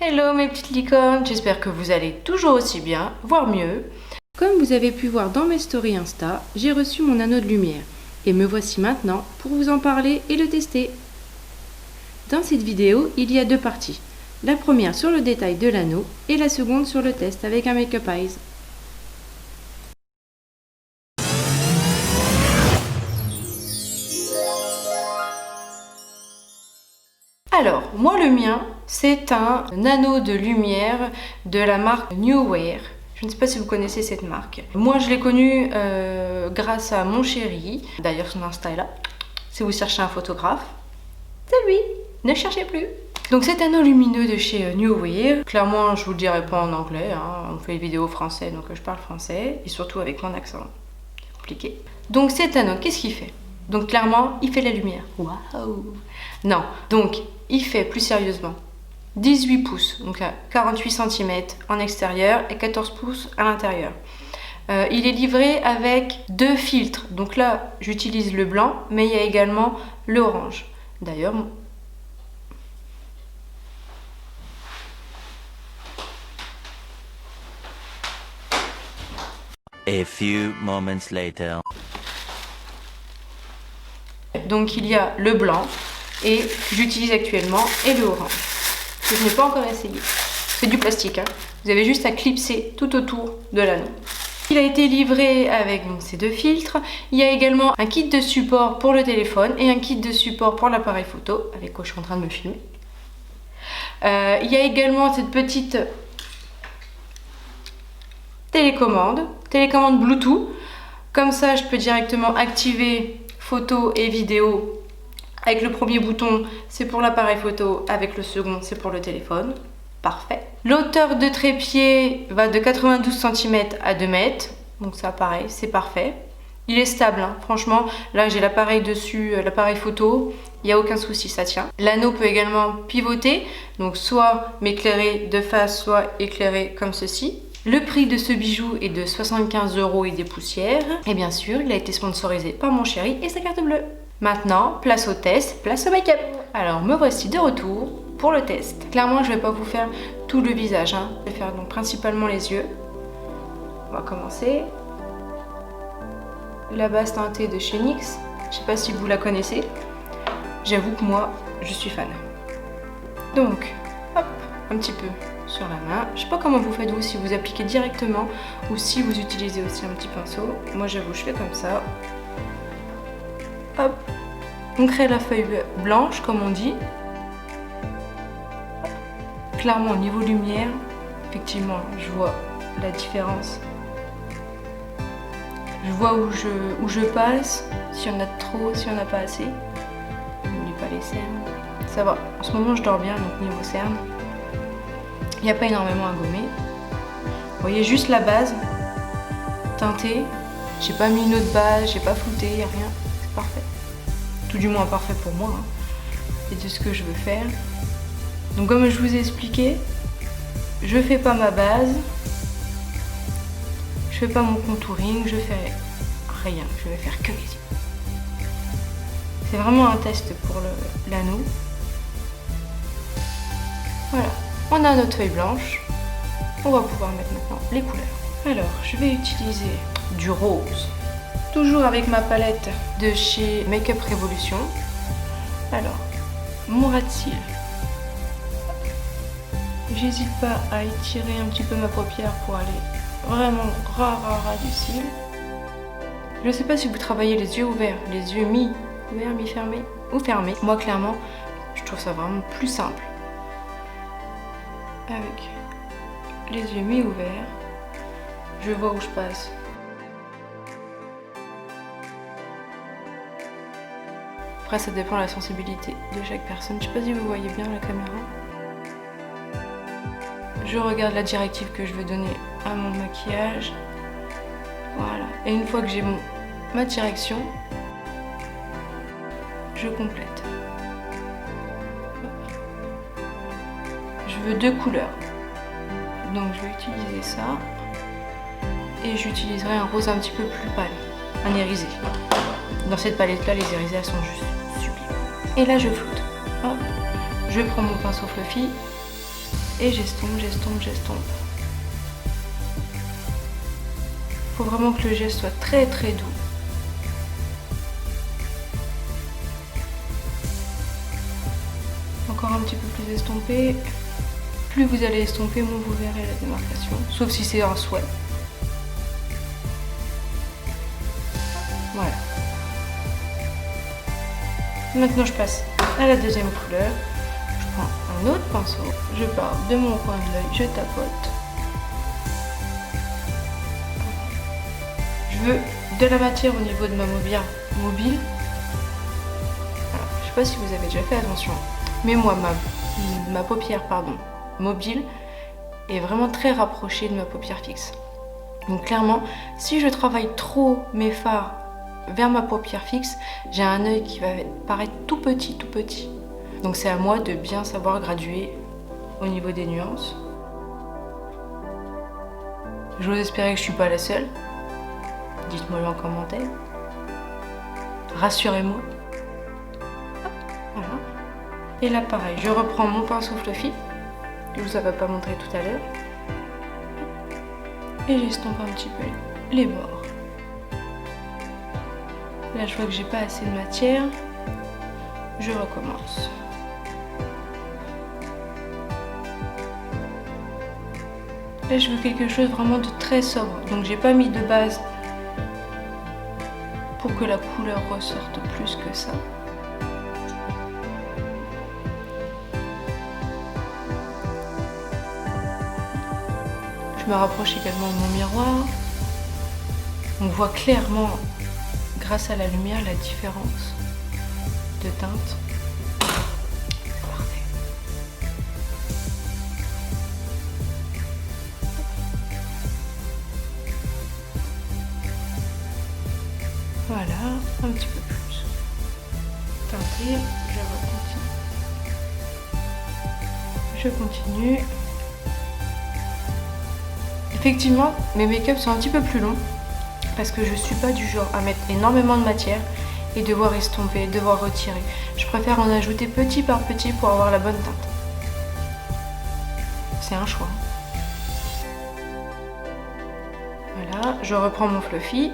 Hello mes petites licornes, j'espère que vous allez toujours aussi bien, voire mieux. Comme vous avez pu voir dans mes stories Insta, j'ai reçu mon anneau de lumière et me voici maintenant pour vous en parler et le tester. Dans cette vidéo, il y a deux parties. La première sur le détail de l'anneau et la seconde sur le test avec un Make-up Eyes. Alors, moi le mien, c'est un anneau de lumière de la marque Neoware. Je ne sais pas si vous connaissez cette marque. Moi je l'ai connu grâce à mon chéri. D'ailleurs son Insta est là. Si vous cherchez un photographe, c'est lui. Ne cherchez plus. Donc cet anneau lumineux de chez Neoware, clairement je vous le dirai pas en anglais, hein. On fait des vidéos français donc je parle français et surtout avec mon accent. C'est compliqué. Donc cet anneau, qu'est-ce qu'il fait? Donc clairement, il fait la lumière. Waouh! Non, donc il fait plus sérieusement 18 pouces, donc à 48 cm en extérieur et 14 pouces à l'intérieur. Il est livré avec deux filtres. Donc là, j'utilise le blanc, mais il y a également l'orange. D'ailleurs, A few moments later. Donc il y a le blanc et j'utilise actuellement et le orange que je n'ai pas encore essayé. C'est du plastique, hein. Vous avez juste à clipser tout autour de l'anneau. Il a été livré avec donc, ces deux filtres. Il y a également un kit de support pour le téléphone et un kit de support pour l'appareil photo avec quoi je suis en train de me filmer. Il y a également cette petite télécommande Bluetooth. Comme ça, je peux directement activer photo et vidéo. Avec le premier bouton, c'est pour l'appareil photo. Avec le second, c'est pour le téléphone. Parfait. L'hauteur de trépied va de 92 cm à 2 mètres. Donc ça, pareil, c'est parfait. Il est stable, hein. Franchement. Là, j'ai l'appareil dessus, l'appareil photo. Il n'y a aucun souci, ça tient. L'anneau peut également pivoter. Donc soit m'éclairer de face, soit éclairer comme ceci. Le prix de ce bijou est de 75 € et des poussières. Et bien sûr, il a été sponsorisé par mon chéri et sa carte bleue. Maintenant, place au test, place au make-up. Alors, me voici de retour pour le test. Clairement, je ne vais pas vous faire tout le visage, hein. Je vais faire donc principalement les yeux. On va commencer. La base teintée de chez NYX. Je ne sais pas si vous la connaissez. J'avoue que moi, je suis fan. Donc, hop, un petit peu sur la main. Je sais pas comment vous faites vous, si vous appliquez directement ou si vous utilisez aussi un petit pinceau. Moi, j'avoue, je fais comme ça. Hop, on crée la feuille blanche comme on dit. Clairement au niveau lumière, effectivement je vois la différence. Je vois où je passe, s'il y en a trop, s'il n'y en a pas assez. N'oublie pas les cernes. Ça va, en ce moment je dors bien, donc niveau cernes, il n'y a pas énormément à gommer. Vous voyez juste la base teintée. J'ai pas mis une autre base, j'ai pas flouté, il n'y a rien. Parfait. Tout du moins parfait pour moi, hein. Et de ce que je veux faire. Donc comme je vous ai expliqué, je fais pas ma base, je fais pas mon contouring, je fais rien, je vais faire que les yeux. C'est vraiment un test pour l'anneau. Voilà, on a notre feuille blanche, on va pouvoir mettre maintenant les couleurs. Alors, je vais utiliser du rose. Toujours avec ma palette de chez Make-up Revolution. Alors, mon ras de cils. J'hésite pas à étirer un petit peu ma paupière pour aller vraiment ras du cil. Je sais pas si vous travaillez les yeux ouverts, les yeux mi-ouverts, mi-fermés ou fermés. Moi, clairement, je trouve ça vraiment plus simple. Avec les yeux mi-ouverts, je vois où je passe. Après, ça dépend de la sensibilité de chaque personne. Je sais pas si vous voyez bien la caméra. Je regarde la directive que je veux donner à mon maquillage. Voilà. Et une fois que j'ai ma direction, je complète. Je veux deux couleurs. Donc je vais utiliser ça. Et j'utiliserai un rose un petit peu plus pâle. Un irisé. Dans cette palette-là, les irisés, elles sont juste sublimes. Et là, je floute. Hop. Je prends mon pinceau fluffy Et j'estompe. Faut vraiment que le geste soit très très doux. Encore un petit peu plus estompé. Plus vous allez estomper, moins vous verrez la démarcation. Sauf si c'est un souhait. Voilà. Maintenant je passe à la deuxième couleur. Je prends un autre pinceau. Je pars de mon coin de l'œil, je tapote. Je veux de la matière au niveau de ma mobile. Voilà. Je sais pas si vous avez déjà fait attention, mais moi ma paupière mobile est vraiment très rapprochée de ma paupière fixe. Donc clairement, si je travaille trop mes fards vers ma paupière fixe, j'ai un œil qui va paraître tout petit. Donc c'est à moi de bien savoir graduer au niveau des nuances. J'ose espérer que je suis pas la seule. Dites-moi-le en commentaire. Rassurez-moi. Voilà. Et là pareil, je reprends mon pinceau fluffy, que je vous avais pas montré tout à l'heure. Et j'estompe un petit peu les bords. Là je vois que j'ai pas assez de matière. Je recommence. Là je veux quelque chose vraiment de très sobre. Donc j'ai pas mis de base pour que la couleur ressorte plus que ça. Je me rapproche également de mon miroir. On voit clairement, grâce à la lumière, la différence de teinte. Parfait. Voilà, un petit peu plus teinté. Je continue. Effectivement, mes make-up sont un petit peu plus longs parce que je suis pas du genre à mettre énormément de matière et devoir estomper, devoir retirer. Je préfère en ajouter petit par petit pour avoir la bonne teinte. C'est un choix. Voilà, je reprends mon fluffy.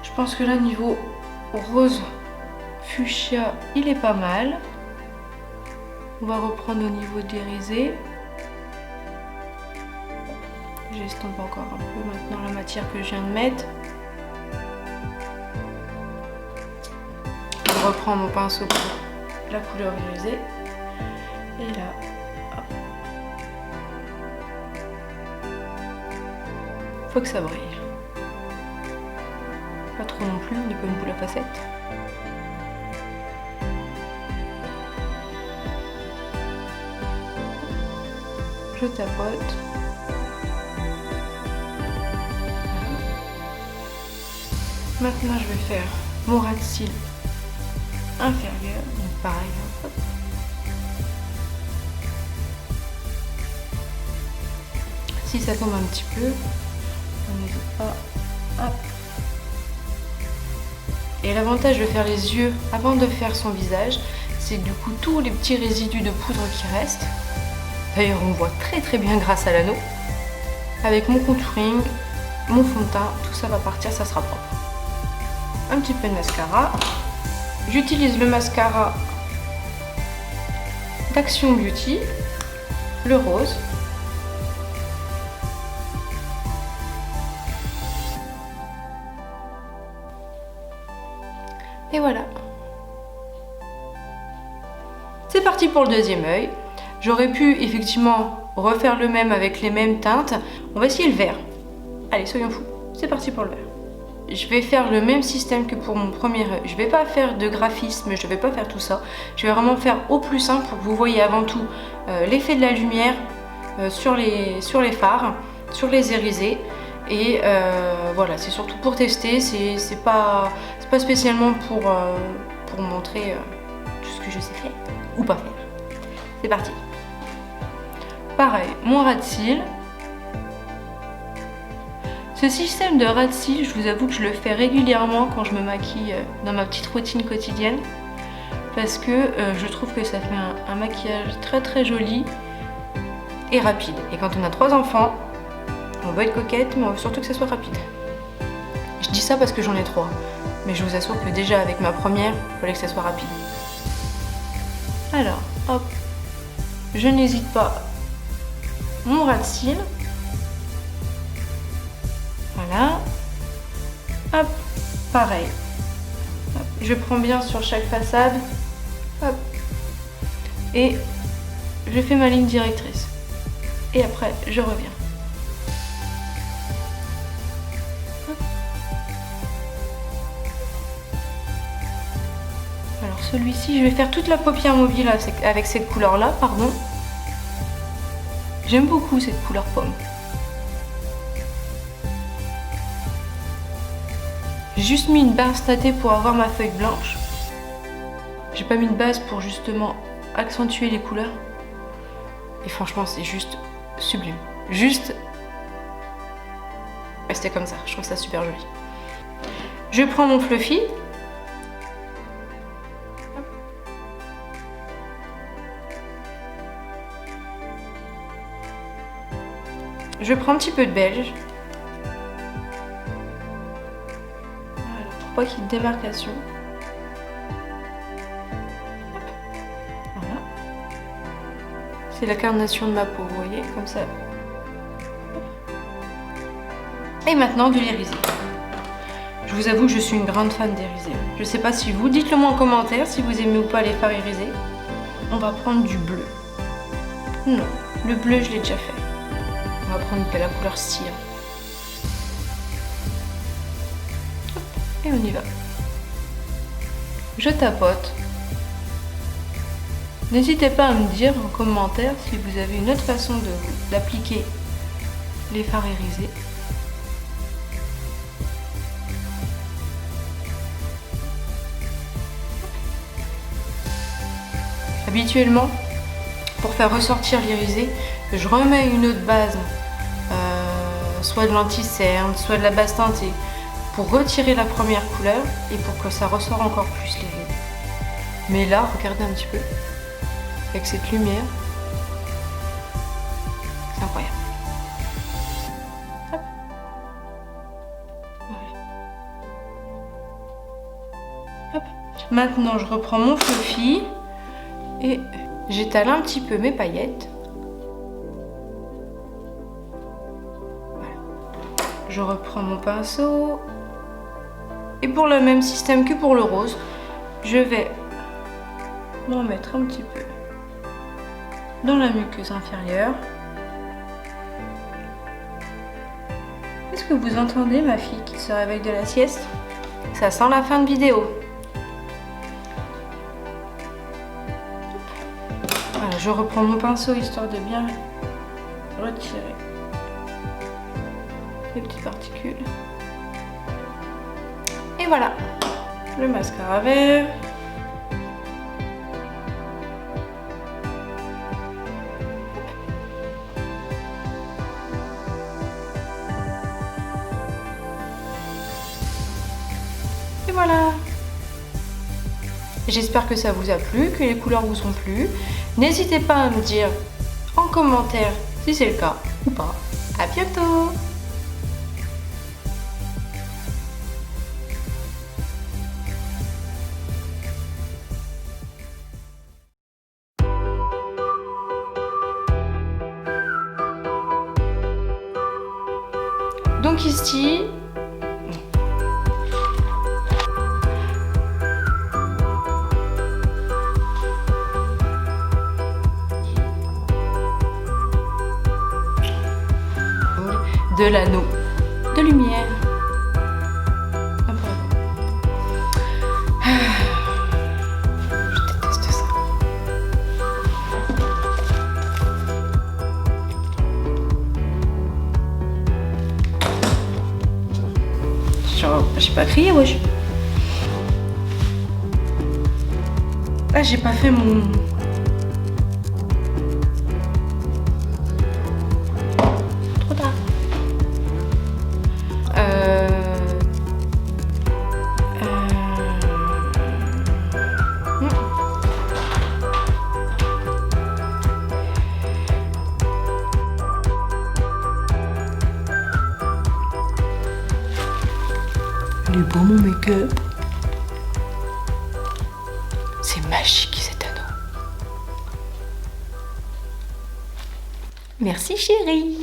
Je pense que là, niveau rose fuchsia, il est pas mal. On va reprendre au niveau des risées. J'estompe encore un peu maintenant la matière que je viens de mettre. Je reprends mon pinceau pour la couleur irisée. Et là, hop. Faut que ça brille. Pas trop non plus, on n'est pas une boule à facettes. Je tapote. Maintenant je vais faire mon ras de cils inférieur, donc pareil. Hop. Si ça tombe un petit peu, on n'hésite pas. Hop. Et l'avantage de faire les yeux avant de faire son visage, c'est du coup tous les petits résidus de poudre qui restent. D'ailleurs on voit très bien grâce à l'anneau. Avec mon contouring, mon fond de teint, tout ça va partir, ça sera propre. Un petit peu de mascara. J'utilise le mascara d'Action Beauty, le rose. Et voilà. C'est parti pour le deuxième œil. J'aurais pu effectivement refaire le même avec les mêmes teintes. On va essayer le vert. Allez, soyons fous. C'est parti pour le vert. Je vais faire le même système que pour mon premier œil. Je vais pas faire de graphisme, je vais pas faire tout ça. Je vais vraiment faire au plus simple pour que vous voyez avant tout l'effet de la lumière sur les fards, sur les irisés. Et voilà, c'est surtout pour tester, c'est pas spécialement pour montrer tout ce que je sais faire ou pas faire. C'est parti. Pareil, mon ras de cils. Ce système de ras de cils, je vous avoue que je le fais régulièrement quand je me maquille dans ma petite routine quotidienne. parce que je trouve que ça fait un maquillage très très joli et rapide. Et quand on a 3 enfants, on veut être coquette, mais on veut surtout que ça soit rapide. Je dis ça parce que j'en ai 3, mais je vous assure que déjà avec ma première, il fallait que ça soit rapide. Alors, hop, je n'hésite pas, mon ras de cils. Voilà. Hop, pareil. Hop, je prends bien sur chaque façade. Hop. Et je fais ma ligne directrice. Et après, je reviens. Hop. Alors celui-ci, je vais faire toute la paupière mobile avec cette couleur-là, pardon. J'aime beaucoup cette couleur pomme. J'ai juste mis une base tâtée pour avoir ma feuille blanche. J'ai pas mis de base pour justement accentuer les couleurs. Et franchement, c'est juste sublime. Juste rester comme ça. Je trouve ça super joli. Je prends mon fluffy. Je prends un petit peu de beige. Pas qu'il y ait de démarcation. Voilà. C'est la carnation de ma peau, vous voyez, comme ça. Et maintenant de l'iriser. Je vous avoue que je suis une grande fan d'irisé. Je sais pas si vous, dites-le moi en commentaire si vous aimez ou pas les fards irisés. On va prendre du bleu. Non, le bleu je l'ai déjà fait. On va prendre la couleur cire. Et on y va. Je tapote. N'hésitez pas à me dire en commentaire si vous avez une autre façon d'appliquer les fards irisés. Habituellement, pour faire ressortir l'irisé, je remets une autre base, soit de l'anti-cerne, soit de la base teintée, pour retirer la première couleur et pour que ça ressort encore plus les rides. Mais là, regardez un petit peu, avec cette lumière, c'est incroyable. Hop. Voilà. Hop. Maintenant, je reprends mon fluffy et j'étale un petit peu mes paillettes. Voilà. Je reprends mon pinceau. Et pour le même système que pour le rose, je vais m'en mettre un petit peu dans la muqueuse inférieure. Est-ce que vous entendez ma fille qui se réveille de la sieste? Ça sent la fin de vidéo. Voilà, je reprends mon pinceau histoire de bien retirer les petites particules. Et voilà, le mascara vert. Et voilà. J'espère que ça vous a plu, que les couleurs vous ont plu. N'hésitez pas à me dire en commentaire si c'est le cas ou pas. À bientôt. Donc ici, de l'anneau de lumière. Je déteste ça. J'ai pas crié, wesh. Ah, j'ai pas fait mon... Trop tard. Il est beau mon make-up. C'est magique cet anneau. Merci chérie.